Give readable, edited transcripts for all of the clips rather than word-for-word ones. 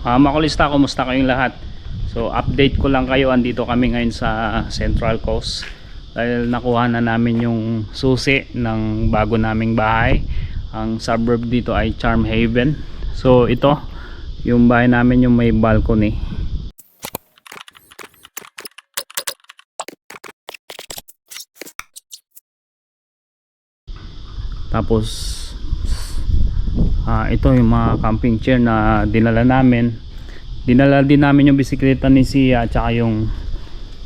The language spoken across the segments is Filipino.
Makulista, kumusta kayong lahat? So update ko lang kayo, andito kami ngayon sa Central Coast dahil nakuha na namin yung susi ng bago naming bahay. Ang suburb dito ay Charm Haven. So ito yung bahay namin, yung may balcony. Tapos ito yung mga camping chair na dinala namin. Dinala din namin yung bisikleta ni Sia at saka yung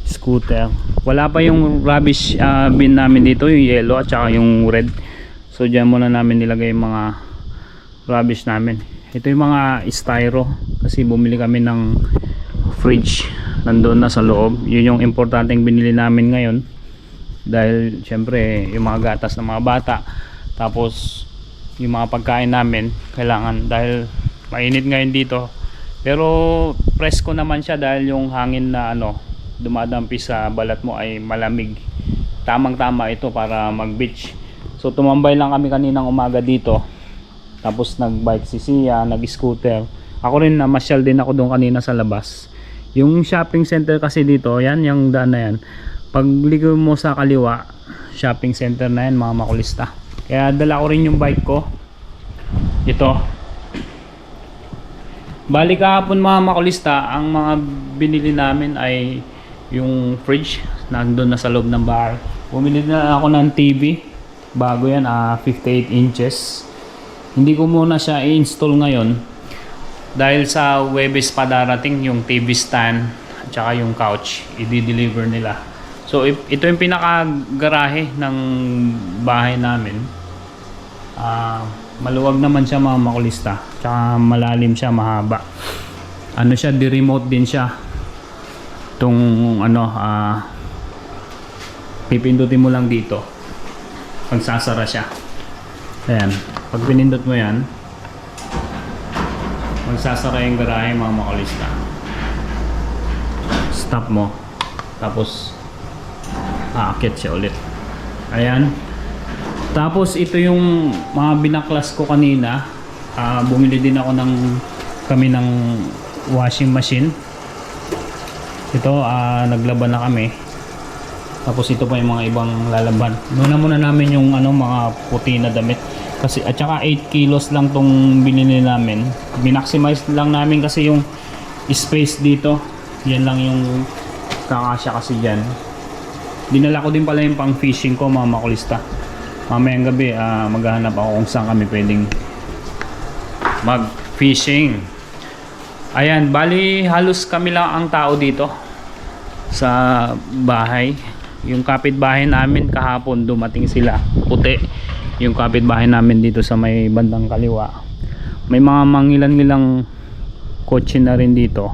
scooter. Wala pa yung rubbish bin namin dito, yung yellow at saka yung red. So dyan muna namin nilagay yung mga rubbish namin. Ito yung mga styro kasi bumili kami ng fridge, nandun na sa loob. Yun yung importanteng binili namin ngayon dahil syempre yung mga gatas ng mga bata, tapos yung mga pagkain namin kailangan dahil mainit ngayon dito. Pero presko naman siya dahil yung hangin na dumadampi sa balat mo ay malamig. Tamang tama ito para mag beach. So tumambay lang kami kaninang umaga dito, tapos nag bike si Sia, nag scooter. Ako rin, namasyal din ako doon kanina sa labas. Yung shopping center kasi dito, yan yung daan na yan, pag ligo mo sa kaliwa, shopping center na yan mga makulista. Kaya dala ko rin yung bike ko. Ito. Bali kahapon mga makulista, ang mga binili namin ay yung fridge, nandun na sa loob ng bahay. Bumili na ako ng TV. Bago yan, 58 inches. Hindi ko muna siya i-install ngayon dahil sa Webes pa darating yung TV stand at saka yung couch, i-deliver nila. So ito yung pinaka garahe ng bahay namin. Maluwag naman siya mga makulista, tsaka malalim siya, mahaba. Ano siya, di-remote din siya. Itong pipindutin mo lang dito, pagsasara siya. Ayan, pag pinindot mo yan, magsasara yung garahe mga makulista. Stop mo, tapos aakyat siya ulit. Ayan. Tapos ito yung mga binaklas ko kanina. Bumili din ako kami ng washing machine. Ito, naglaban na kami. Tapos ito pa yung mga ibang lalaban. Muna namin yung mga puti na damit. Kasi at saka 8 kilos lang tong binili namin. Binaximize lang namin kasi yung space dito. Yan lang yung kakasya kasi dyan. Dinala ko din pala yung pang fishing ko mga makulista. Mamayang gabi maghahanap ako kung saan kami pwedeng mag fishing. Ayan, bali halos kami lang ang tao dito sa bahay. Yung kapitbahay namin kahapon dumating sila, puti yung kapitbahay namin dito sa may bandang kaliwa. May mga mangilan-ngilang kotse na rin dito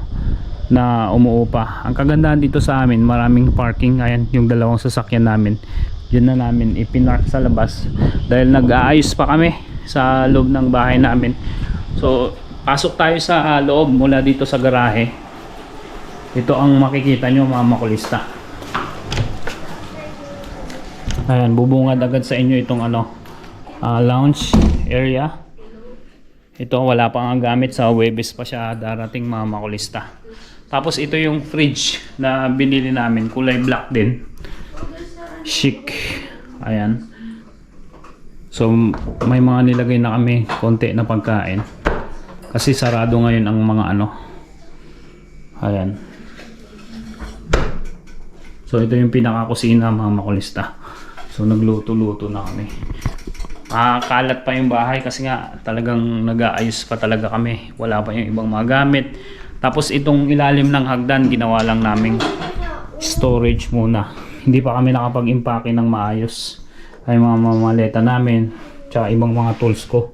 na umuupa. Ang kagandahan dito sa amin, maraming parking. Ayan yung dalawang sasakyan namin, yun na namin ipinark sa labas dahil nag-aayos pa kami sa loob ng bahay namin. So pasok tayo sa loob mula dito sa garahe. Ito ang makikita nyo mga makulista. Ayan, bubungad agad sa inyo itong lounge area. Ito wala pang ang gamit, sa Webes pa siya darating mga makulista. Tapos ito yung fridge na binili namin, kulay black din, chic. Ayan, so may mga nilagay na kami konti na pagkain kasi sarado ngayon ang mga ayan. So ito yung pinaka-kusina mga makulista. So nagluto-luto na kami. Kalat pa yung bahay kasi nga talagang nag-aayos pa talaga kami. Wala pa yung ibang mga gamit. Tapos itong ilalim ng hagdan ginawa lang naming storage muna. Hindi pa kami nakapag-impake ng maayos. Ay mga maleta namin, tsaka ibang mga tools ko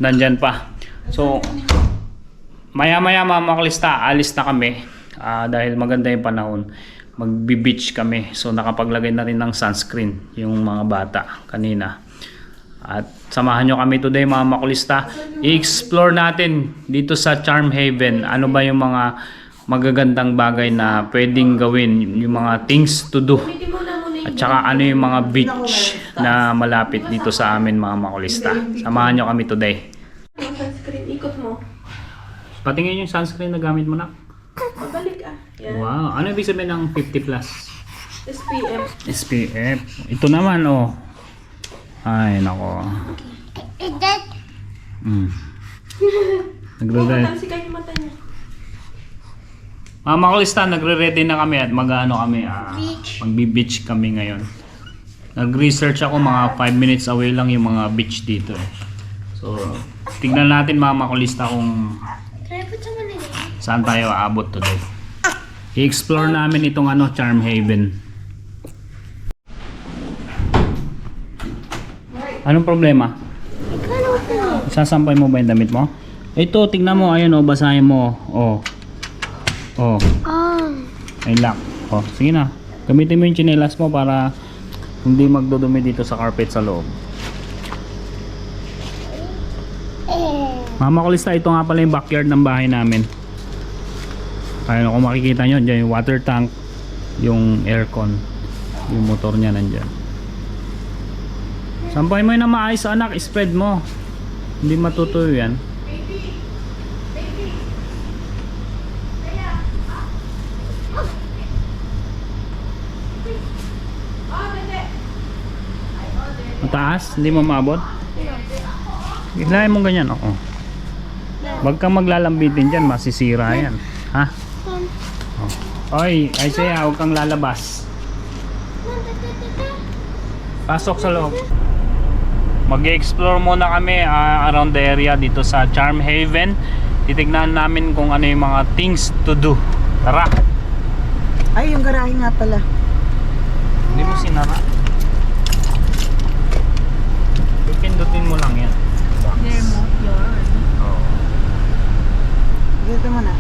nandyan pa. So maya maya mga makulista, alis na kami dahil maganda yung panahon. Magbi-beach kami. So nakapaglagay na rin ng sunscreen yung mga bata kanina. At samahan nyo kami today mga makulista. I-explore natin dito sa Charm Haven. Ano ba yung mga magagandang bagay na pwedeng gawin, yung mga things to do, at saka ano yung mga beach na malapit dito sa amin mga makulista. Samahan nyo kami today. Sunscreen, ikot mo. Patingin yung sunscreen na gamit mo na. Pabalik Yan. Wow, ano ibig sabihin ng 50 plus? SPF. SPF. Ito naman oh. Ay, nako. Nagre-ready. Talsikan yung mata niya. Mga makulista, nagre-ready na kami at mag-ano kami, magbi-beach kami ngayon. Nag-research ako, mga 5 minutes away lang yung mga beach dito eh. So, tignan natin mga makulista kung saan tayo aabot today. I-explore namin itong ano, Charm Haven. Anong problema? Isasampay mo ba yung damit mo? Ito, tignan mo, ayun oh, basahin mo. Oh. Oh. Ay lock. Oh, sige na. Gamitin mo yung tsinelas mo para hindi magdudumi dito sa carpet sa loob. Mama Kulista, ito nga pala yung backyard ng bahay namin. Ayun, kung makikita nyo, dyan yung water tank, yung aircon, yung motor nya nandyan. Sampay mo yun na maayos anak, spread mo. Hindi matutuyo yan. Mataas? Hindi mo maabot? Ilahin mo ganyan, oo. Wag kang maglalambitin dyan, masisira yan. Ha? Oh. Oy, Isaiah, huwag kang lalabas. Pasok sa loob. Mag-explore muna kami around the area dito sa Charm Haven. Titignan namin kung ano yung mga things to do. Tara! Ay, yung garahe nga pala. Hindi mo sinara. Pipindutin mo lang yan. Remote yun. Oo. Dito mo na.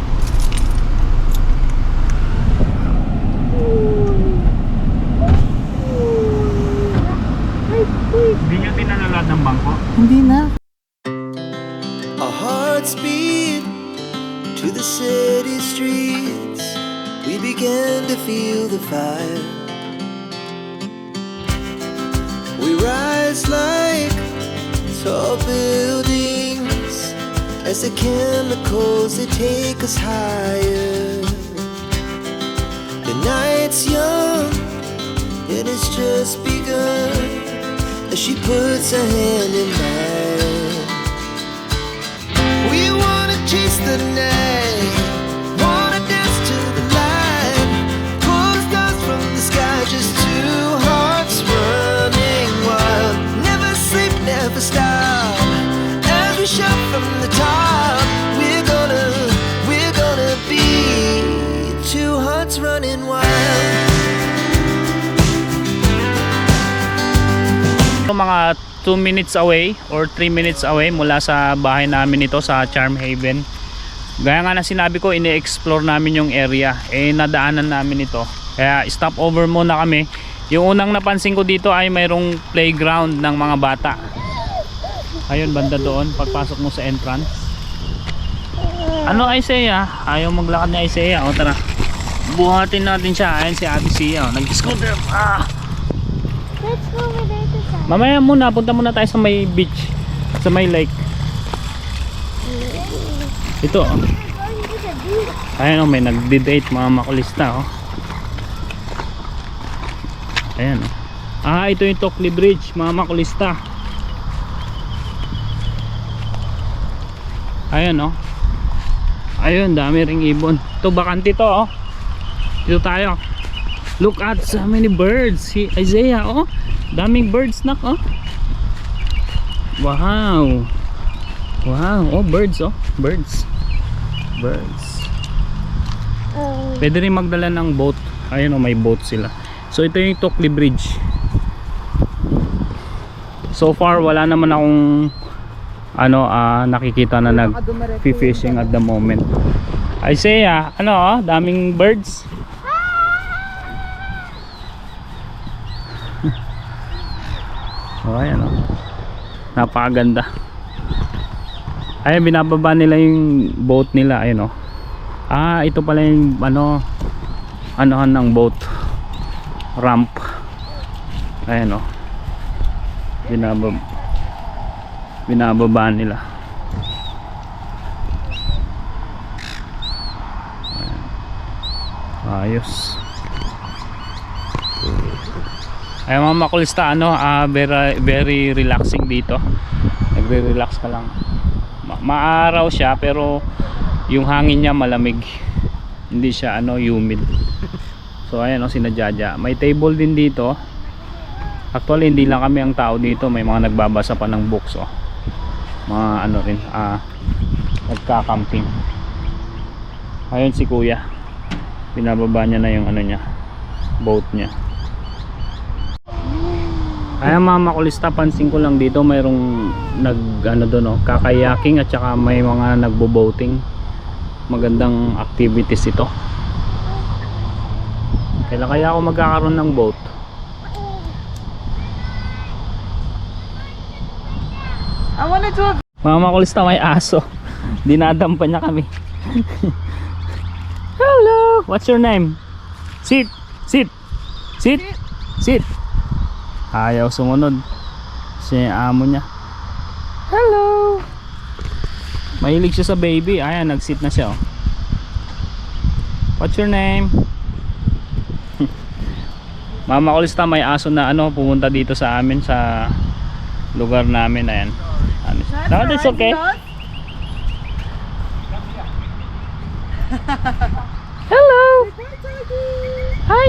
Hindi nyo tinanalad ng bangko? Hindi na. Our hearts beat to the city streets. We began to feel the fire. We rise like tall buildings as the chemicals they take us higher. The night's young and it's just begun as she puts her hand in mine. We wanna chase the night, wanna dance to the light, pull the stars from the sky, just two hearts running wild. Never sleep, never stop, as we shout from the top. We're gonna be two hearts running wild. Mga 2 minutes away or 3 minutes away mula sa bahay namin ito sa Charm Haven. Gaya nga na sinabi ko, ini-explore namin yung area. Nadaanan namin ito. Kaya stop over muna kami. Yung unang napansin ko dito ay mayroong playground ng mga bata. Ayun, banda doon. Pagpasok mo sa entrance. Ano Isaiah? Ayaw maglakad ni Isaiah. O tara. Buhatin natin siya. Ayun si Ate Sia. Nag-scooter. Let's go over there to side. Mamaya muna, punta muna tayo sa may beach, sa may lake. Ito oh. Ayan oh, may nagdi-date mga makulista oh. Ayan oh. Ito yung Tokli Bridge mga makulista. Ayan oh. Ayun, dami ring ibon. Ito bakante to oh. Dito tayo. Look at so many birds. Si Isaiah oh. Daming birds nak oh. Wow. Wow, oh birds oh. Birds. Pwede rin magdala ng boat. Ayun oh, may boat sila. So ito yung Tokli Bridge. So far wala naman akong nakikita na nag-fishing at the moment. Isaiah, daming birds. Oh, ayan oh. Napakaganda. Ayun, binababa nila yung boat nila. Ayun oh. Ito pala yung anohan ng boat ramp. Ayun oh. Binababa nila. Ayos. Ay mga makulista, ano, very, very relaxing dito. Nagre-relax ka lang. Maaraw siya pero yung hangin niya malamig. Hindi siya ano, humid. So ayan o, sinajaja. May table din dito. Actually hindi lang kami ang tao dito, may mga nagbabasa pa ng books oh. Mga ano rin, nagka-camping. Ayun si kuya. Pinababa niya na yung ano niya, boat niya. Ayan mga makulista, pansin ko lang dito mayroong kakayaking at saka may mga nagbo-boating. Magandang activities ito. Kailan kaya ako magkakaroon ng boat? I wanna do a... Mga makulista, may aso. Dinadampa niya kami. Hello! What's your name? Sit! Sit! Sit! Sit! Ayaw sumunod. Siya yung amo niya. Hello! Mahilig siya sa baby. Ayan, nag-sit na siya oh. What's your name? Mga makulista, may aso na ano, pumunta dito sa amin sa lugar namin. Ayan. No, that's okay. Hello! Hi!